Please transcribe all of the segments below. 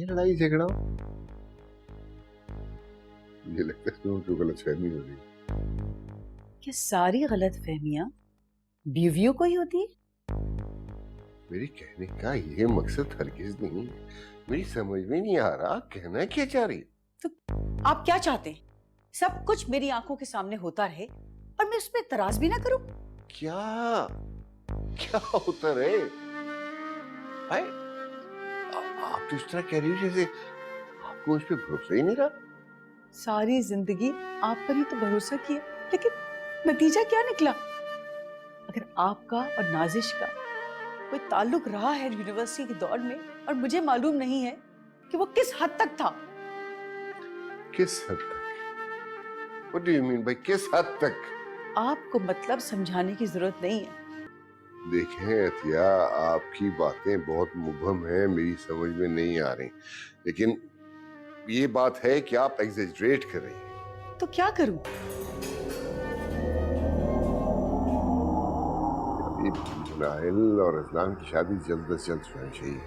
लड़ाई झगड़ा हो? मुझे लगता है तुमको गलतफहमी हो रही है। ये सारी गलतफहमियां बीवियों को ही होती है? मेरी कहने का ये मकसद हरगिज नहीं है। मेरी समझ में नहीं आ रहा कहना क्या चाह रही। तो आप क्या चाहते हैं? सब कुछ मेरी आंखों के सामने होता रहे और मैं उस पर एतराज भी ना करूं? क्या क्या होता रहे? भाई आप तो इस तरह कह रही हो जैसे आपको उस पर भरोसा ही नहीं रहा। सारी जिंदगी आप पर ही तो भरोसा किया, लेकिन नतीजा क्या निकला? अगर आपका और नाजिश का कोई ताल्लुक रहा है यूनिवर्सिटी के दौर में और मुझे मालूम नहीं है कि वो किस हद तक था। किस हद तक? What do you mean by किस हद तक? आपको मतलब समझाने की जरूरत नहीं है। देखें अतिया, आपकी बातें बहुत मुबहम हैं, मेरी समझ में नहीं आ रही, लेकिन ये बात है कि आप एग्जेजरेट कर रही हैं। तो क्या करूं? नाहिल और इस्लाम की शादी जल्द से जल्द होनी चाहिए,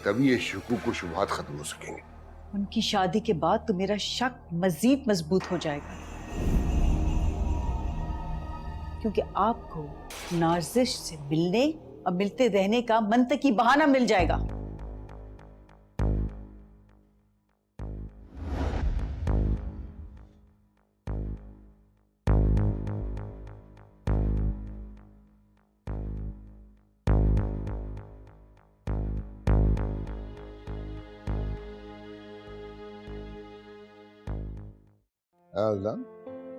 तभी ये शुकूक और शुबहात खत्म हो सकेंगे। उनकी शादी के बाद तो मेरा शक मजीद मजबूत हो जाएगा, क्योंकि आपको नाजिश से मिलने और मिलते रहने का मंतकी बहाना मिल जाएगा।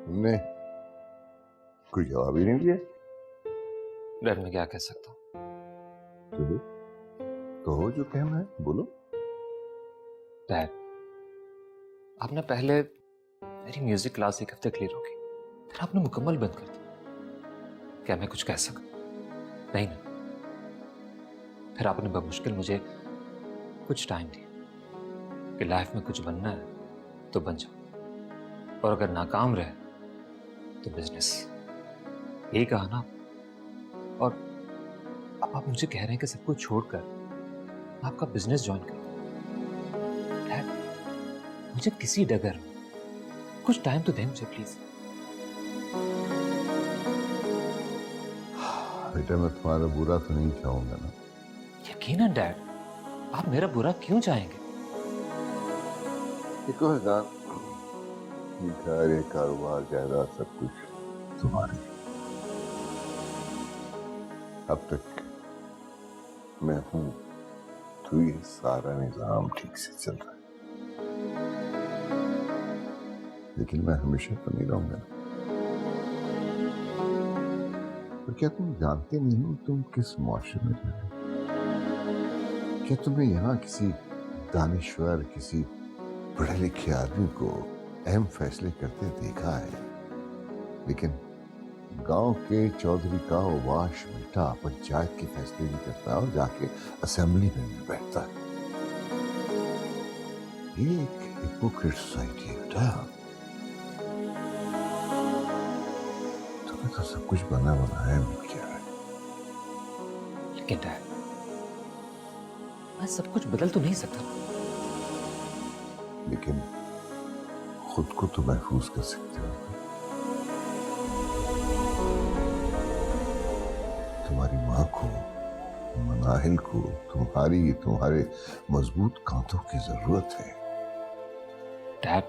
तुमने कोई जवाब ही नहीं दिया। डैड मैं क्या कह सकता हूँ? तो कहो जो कहना है, बोलो। डैड आपने पहले मेरी म्यूजिक क्लास एक हफ्ते के लिए रोकी, फिर आपने मुकम्मल बंद कर दी। क्या मैं कुछ कह सकता? नहीं ना। फिर आपने बमुश्किल मुझे कुछ टाइम दिया कि लाइफ में कुछ बनना है तो बन जाओ, और अगर नाकाम रहे तो बिजनेस, यही कहा ना। और अब आप मुझे कह रहे हैं कि सब कुछ छोड़कर आपका बिजनेस ज्वाइन कर। डैड मुझे किसी डगर में कुछ टाइम तो दें मुझे प्लीज। बेटा मैं तुम्हारा बुरा तो नहीं चाहूंगा ना। यकीनन डैड, आप मेरा बुरा क्यों चाहेंगे? देखो हजान, घर, ये कारोबार, जायदाद, सब कुछ तुम्हारे। अब तक मैं हूं तो ये सारा निजाम ठीक से चल रहा है, लेकिन मैं हमेशा तो नहीं रहूंगा। तो क्या तुम जानते नहीं हो तुम किस मुआशरे में रह रहे हो? क्या तुम्हें यहाँ किसी दानिश्वर, किसी पढ़े लिखे आदमी को अहम फैसले करते देखा है, लेकिन गांव के चौधरी का वाश बेटा पंचायत के फैसले भी करता है और जाके असेंबली में भी बैठता है। ये एक हिपोक्रेट सोसाइटी है बेटा। तुम्हें तो सब कुछ बना बनाया मिल गया है। लेकिन डैड मैं सब कुछ बदल तो नहीं सकता, लेकिन खुद को तो महफूज कर सकते हो। तुम्हारी माँ को, मनाहिल को तुम्हारे मजबूत कांधों की जरूरत है। डैड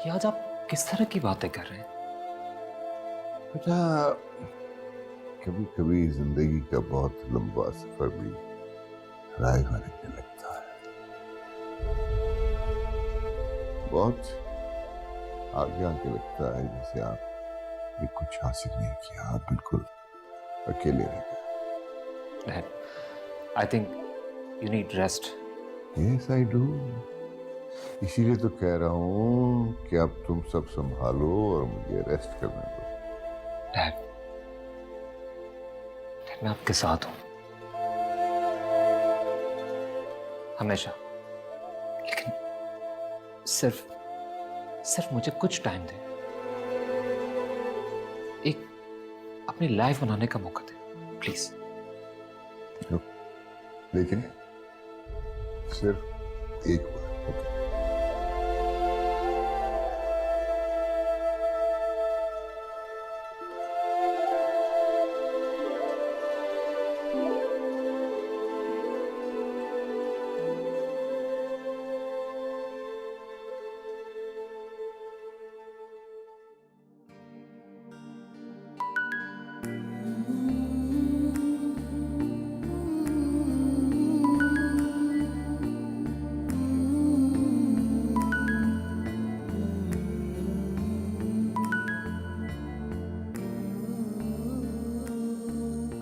ये आज आप किस तरह की बातें कर रहे हैं? बेटा कभी कभी जिंदगी का बहुत लंबा सफर भी रायगा लगने लगता है। बहुत आगे आगे लगता है जैसे आप कुछ हासिल नहीं किया, आप बिल्कुल अकेले रह गए। Dad I think you need rest. Yes I do. इसीलिए तो कह रहा हूँ कि अब तुम सब संभालो और मुझे रेस्ट करने दो। डैड मैं आपके साथ हूं हमेशा, लेकिन सिर्फ मुझे कुछ टाइम दे, एक अपनी लाइफ बनाने का मौका दे प्लीज। लेकिन सिर्फ एक बार, ओके?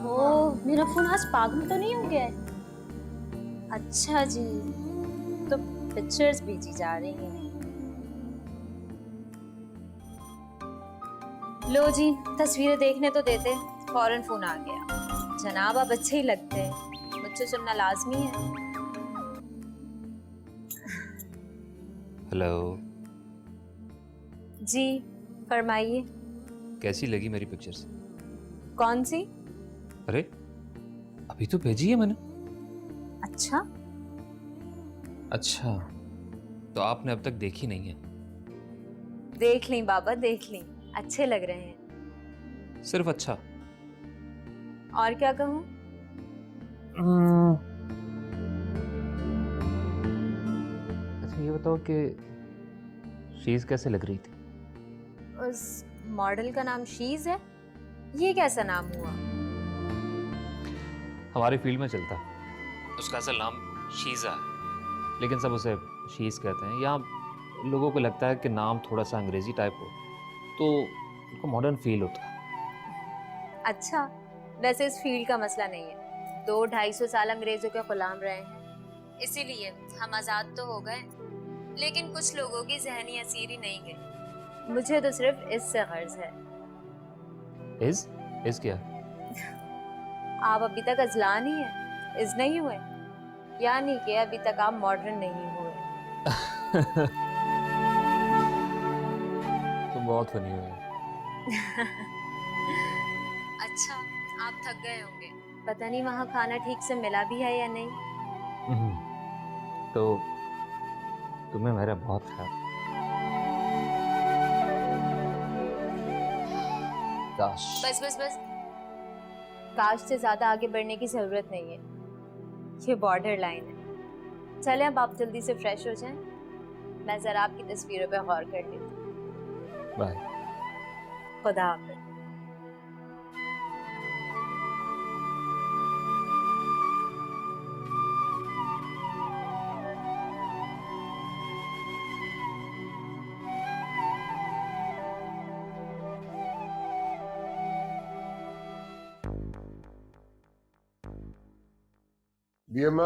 ओह, मेरा फोन आज पागल तो नहीं हो गया है? अच्छा जी, तो पिक्चर्स भेजी जा रही हैं। लो जी, तस्वीरें देखने तो देते, फौरन फोन आ गया। जनाब आप अच्छे ही लगते हैं, मुझसे सुनना लाजमी है। हेलो, जी फरमाइए। कैसी लगी मेरी पिक्चर्स? कौन सी? अरे अभी तो भेजी है मैंने। अच्छा, अच्छा, तो आपने अब तक देखी नहीं है? देख ली बाबा, देख ली, अच्छे लग रहे हैं। सिर्फ अच्छा? और क्या कहूँ? अच्छा ये बताओ कि शीज कैसे लग रही थी? उस मॉडल का नाम शीज है? ये कैसा नाम हुआ? हमारे फील्ड में चलता है, उसका असल नाम शीजा है, लेकिन सब उसे शीज कहते हैं। यहाँ लोगों को लगता है कि नाम थोड़ा सा अंग्रेजी टाइप हो तो उनको मॉडर्न फील होता है। अच्छा, वैसे इस फील्ड का मसला नहीं है। 200-250 साल अंग्रेजों के गुलाम रहे हैं, इसीलिए हम आज़ाद तो हो गए, लेकिन कुछ लोगों की जहनी असीरी नहीं गई। मुझे तो सिर्फ इससे गर्ज है। इज क्या? आप अभी तक अजलान ही हैं, इज नहीं हुए, यानी कि अभी तक आप मॉडर्न नहीं हुए। तुम बहुत फनी हो यार। अच्छा, आप थक गए होंगे, पता नहीं वहाँ खाना ठीक से मिला भी है या नहीं। तो तुम्हें मेरा बहुत ख्याल। काश। बस बस बस, काश से ज्यादा आगे बढ़ने की जरूरत नहीं है, ये बॉर्डर लाइन है। चलें अब आप जल्दी से फ्रेश हो जाएं, मैं जरा आपकी तस्वीरों पे गौर कर लेती हूँ। बाय। खुदा हाफिज। दियम्मा,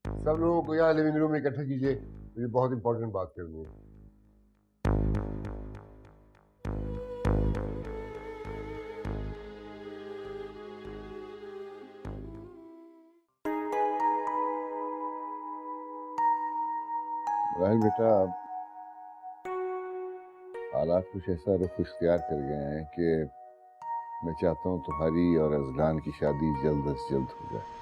सब लोगों को यहाँ लिविंग रूम में इकट्ठा कीजिए, मुझे बहुत इंपॉर्टेंट बात करनी है। राहिल बेटा, हालात कुछ ऐसा रुख इख्तियार कर गए हैं कि मैं चाहता हूँ तुम्हारी और अजलान की शादी जल्द से जल्द हो जाए।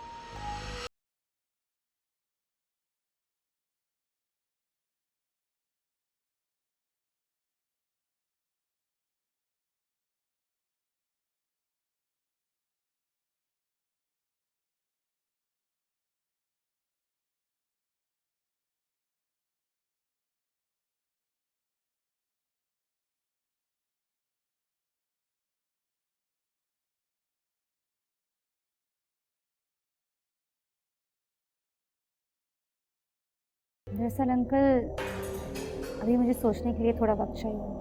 दरअसल अंकल, अभी मुझे सोचने के लिए थोड़ा वक्त चाहिए।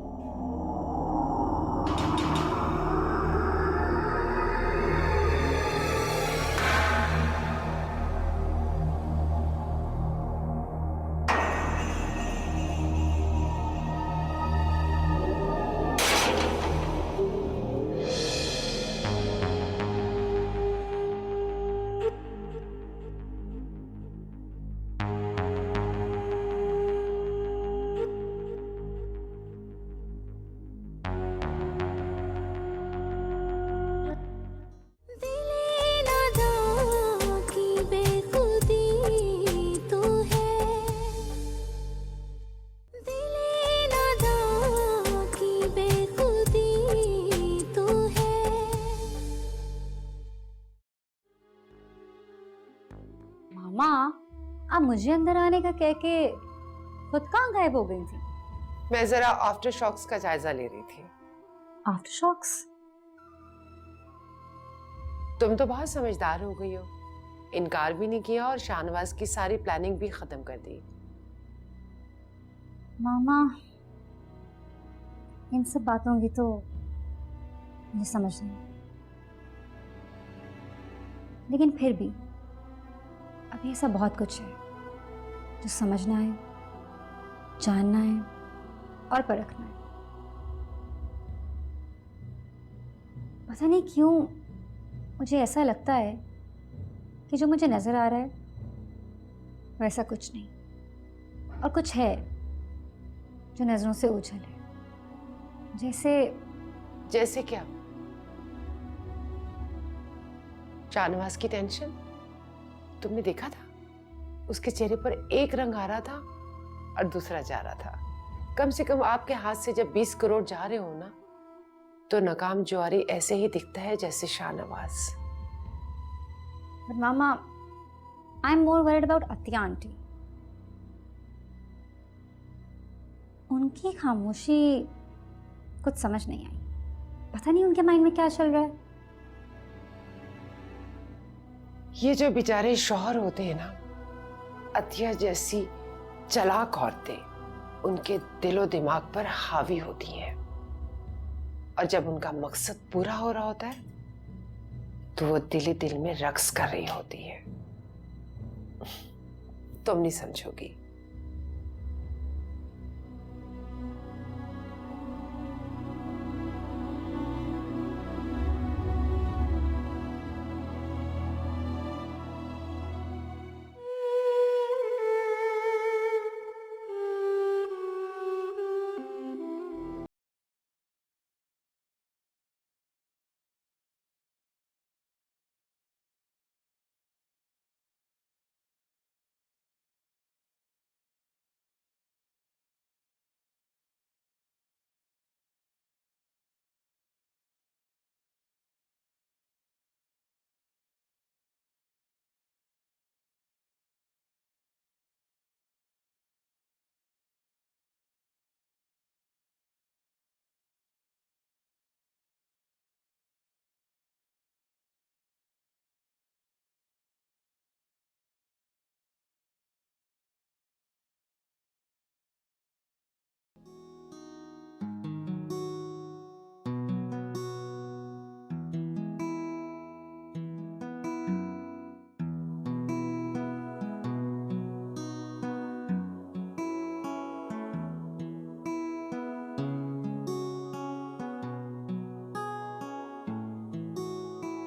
आप मुझे अंदर आने का कह के खुद कहाँ गायब हो गई थी? मैं जरा आफ्टर शॉक्स का जायजा ले रही थी। Aftershocks? तुम तो बहुत समझदार हो गई हो, इनकार भी नहीं किया और शाहनवाज की सारी प्लानिंग भी खत्म कर दी। मामा, इन सब बातों की तो मुझे समझ नहीं, लेकिन फिर भी अभी ऐसा बहुत कुछ है जो समझना है, जानना है और परखना है। पता नहीं क्यों मुझे ऐसा लगता है कि जो मुझे नजर आ रहा है वैसा कुछ नहीं, और कुछ है जो नजरों से ओझल है। जैसे क्या? शाहनवाज की टेंशन तुमने देखा था? उसके चेहरे पर एक रंग आ रहा था और दूसरा जा रहा था। कम से कम आपके हाथ से जब 20 करोड़ जा रहे हो ना, तो नाकाम जुआरी ऐसे ही दिखता है जैसे शाहनवाज। बट मामा, I am more worried about Atiya aunty. उनकी खामोशी कुछ समझ नहीं आई। पता नहीं उनके माइंड में क्या चल रहा है। ये जो बेचारे शौहर होते हैं ना, अतिया जैसी चालाक औरतें उनके दिलो दिमाग पर हावी होती हैं, और जब उनका मकसद पूरा हो रहा होता है तो वो दिल ही दिल में रक्स कर रही होती है। तुम नहीं समझोगी।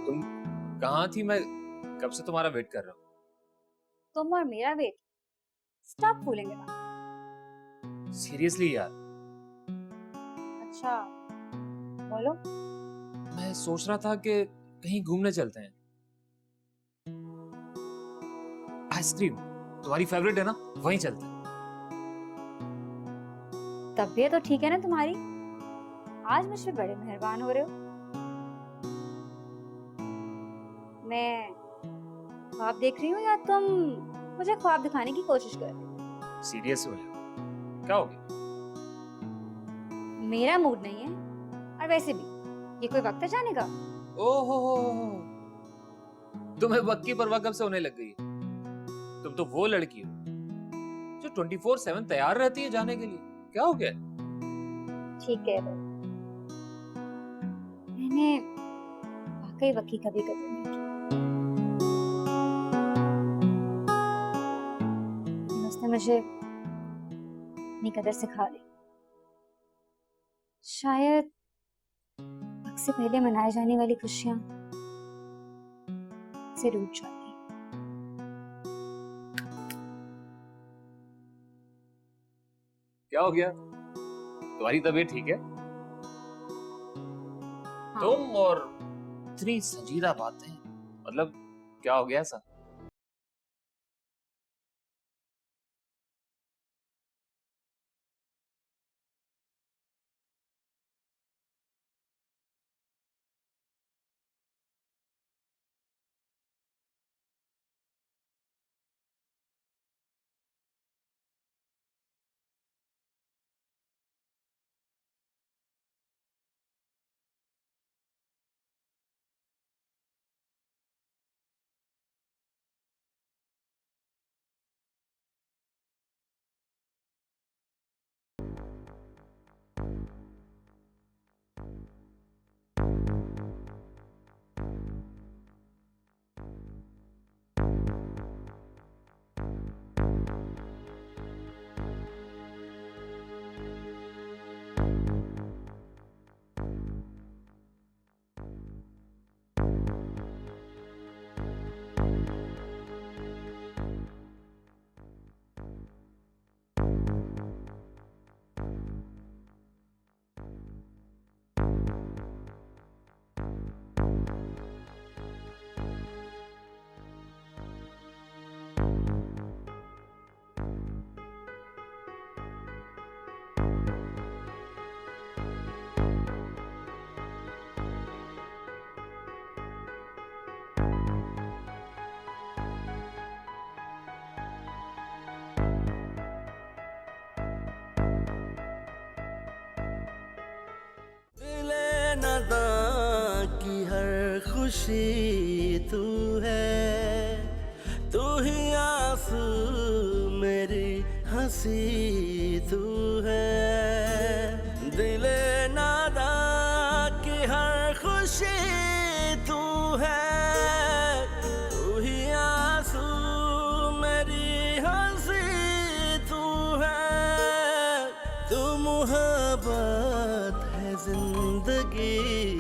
तुम कहाँ थी? मैं कब से तुम्हारा वेट कर रहा हूँ। तुम और मेरा weight? Stop fooling it. Seriously यार, अच्छा, बोलो। मैं सोच रहा था कि कहीं घूमने चलते हैं। आइसक्रीम तुम्हारी फेवरेट है ना, वहीं चलते हैं। तबीयत तो ठीक है ना तुम्हारी? आज मुझ पे बड़े मेहरबान हो रहे हो। मैं ख्वाब देख रही हूँ या तुम मुझे ख्वाब दिखाने की कोशिश कर रहे हो? सीरियस हो यार, क्या हो गया? मेरा मूड नहीं है, और वैसे भी ये कोई वक्त है जाने का? ओहो, तुम्हें वक्त की परवाह कब से होने लग गई है? तुम तो वो लड़की हो जो 24/7 तैयार रहती है जाने के लिए। क्या हो गया? ठीक है, मैंने वाकई वक्त की कभी कदर नहीं की। उसने मुझे अपनी कदर सिखा दी। शायद वक्त से पहले मनाई जाने वाली खुशियां से रूठ जाती। क्या हो गया? तुम्हारी तबीयत ठीक है? हाँ। तुम और इतनी संजीदा बातें, मतलब क्या हो गया ऐसा? खुशी तू है, तू ही आंसू मेरी हंसी तू है। दिले नादा की हर खुशी तू है, तू ही आंसू मेरी हंसी तू है। तू मोहब्बत है जिंदगी